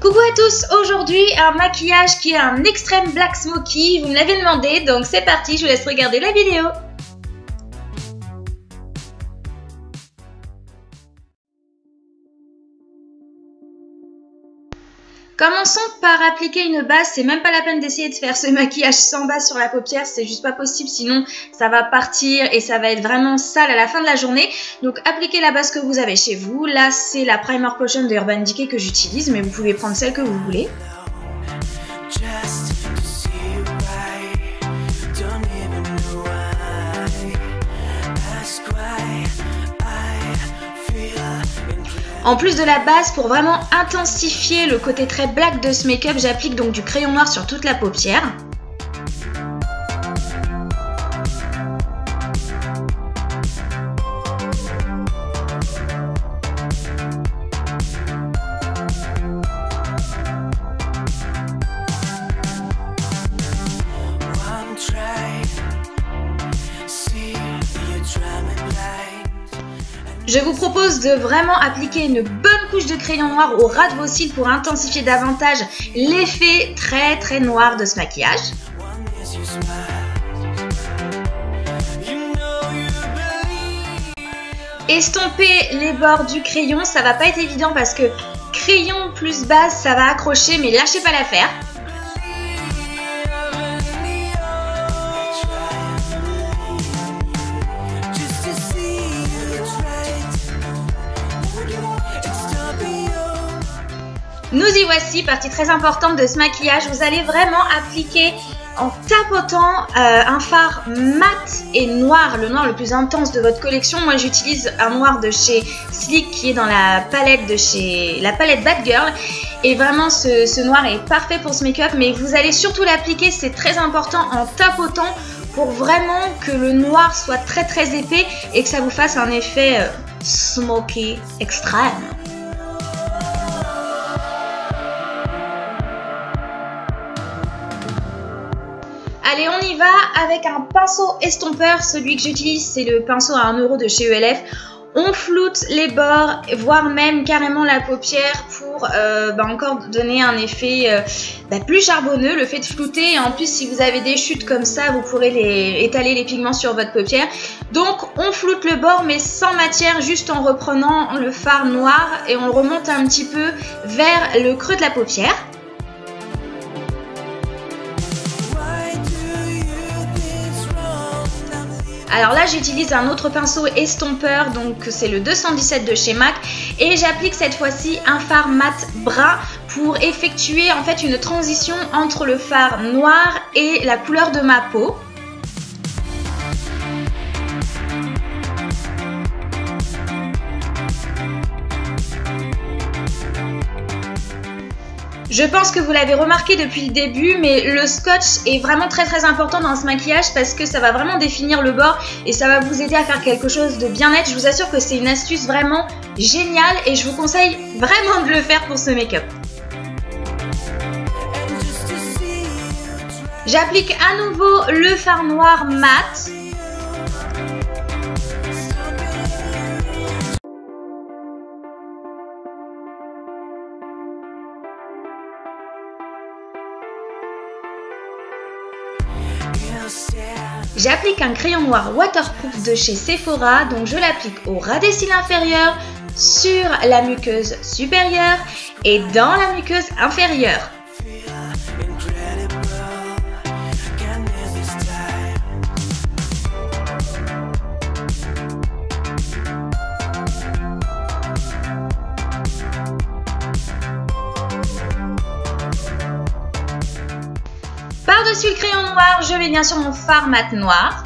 Coucou à tous, aujourd'hui un maquillage qui est un extrême black smoky, vous me l'avez demandé, donc c'est parti, je vous laisse regarder la vidéo. Commençons par appliquer une base, c'est même pas la peine d'essayer de faire ce maquillage sans base sur la paupière, c'est juste pas possible, sinon ça va partir et ça va être vraiment sale à la fin de la journée. Donc appliquez la base que vous avez chez vous, là c'est la Primer Potion de Urban Decay que j'utilise, mais vous pouvez prendre celle que vous voulez. En plus de la base, pour vraiment intensifier le côté très black de ce make-up, j'applique donc du crayon noir sur toute la paupière. Je vous propose de vraiment appliquer une bonne couche de crayon noir au ras de vos cils pour intensifier davantage l'effet très noir de ce maquillage. Estomper les bords du crayon, ça va pas être évident parce que crayon plus base, ça va accrocher, mais lâchez pas l'affaire. Nous y voici, partie très importante de ce maquillage. Vous allez vraiment appliquer en tapotant un fard mat et noir, le noir le plus intense de votre collection. Moi j'utilise un noir de chez Sleek qui est dans la palette de chez la palette Bad Girl. Et vraiment ce noir est parfait pour ce make-up, mais vous allez surtout l'appliquer, c'est très important, en tapotant pour vraiment que le noir soit très épais et que ça vous fasse un effet smoky extrême. Allez, on y va avec un pinceau estompeur. Celui que j'utilise, c'est le pinceau à 1 € de chez ELF. On floute les bords, voire même carrément la paupière pour encore donner un effet plus charbonneux. Le fait de flouter, et en plus si vous avez des chutes comme ça, vous pourrez étaler les pigments sur votre paupière. Donc on floute le bord mais sans matière, juste en reprenant le fard noir et on le remonte un petit peu vers le creux de la paupière. Alors là j'utilise un autre pinceau estompeur, donc c'est le 217 de chez MAC, et j'applique cette fois-ci un fard mat brun pour effectuer en fait une transition entre le fard noir et la couleur de ma peau. Je pense que vous l'avez remarqué depuis le début, mais le scotch est vraiment très important dans ce maquillage parce que ça va vraiment définir le bord et ça va vous aider à faire quelque chose de bien net. Je vous assure que c'est une astuce vraiment géniale et je vous conseille vraiment de le faire pour ce make-up. J'applique à nouveau le fard noir mat. J'applique un crayon noir waterproof de chez Sephora, donc je l'applique au ras des cils inférieurs, sur la muqueuse supérieure et dans la muqueuse inférieure. Par-dessus le crayon noir, je mets bien sûr mon fard mat noir.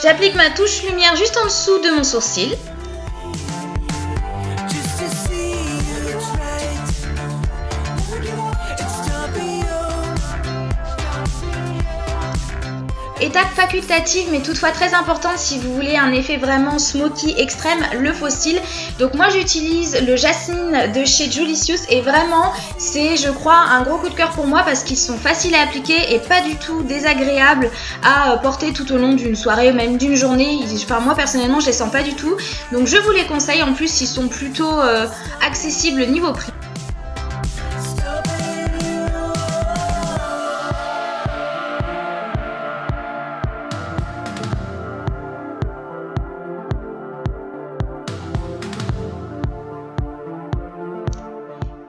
J'applique ma touche lumière juste en dessous de mon sourcil. Étape facultative mais toutefois très importante si vous voulez un effet vraiment smoky extrême, le faux cil. Donc moi j'utilise le Jasmine de chez Julicious et vraiment c'est je crois un gros coup de cœur pour moi parce qu'ils sont faciles à appliquer et pas du tout désagréables à porter tout au long d'une soirée, même d'une journée. Enfin moi personnellement je les sens pas du tout, donc je vous les conseille. En plus ils sont plutôt accessibles niveau prix.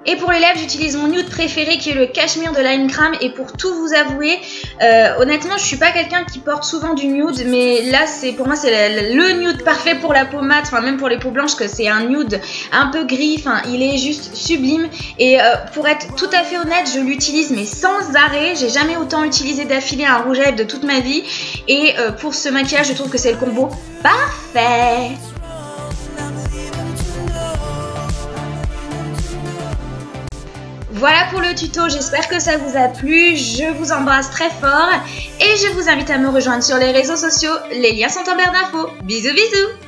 Et pour les lèvres, j'utilise mon nude préféré qui est le Cachemire de Lime Crame. Et pour tout vous avouer, honnêtement, je suis pas quelqu'un qui porte souvent du nude, mais là, pour moi, c'est le nude parfait pour la peau mate, enfin même pour les peaux blanches, que c'est un nude un peu gris. Enfin, il est juste sublime. Et pour être tout à fait honnête, je l'utilise mais sans arrêt. J'ai jamais autant utilisé d'affilée un rouge à lèvres de toute ma vie. Et pour ce maquillage, je trouve que c'est le combo parfait. Voilà pour le tuto, j'espère que ça vous a plu, je vous embrasse très fort et je vous invite à me rejoindre sur les réseaux sociaux, les liens sont en barre d'infos. Bisous bisous.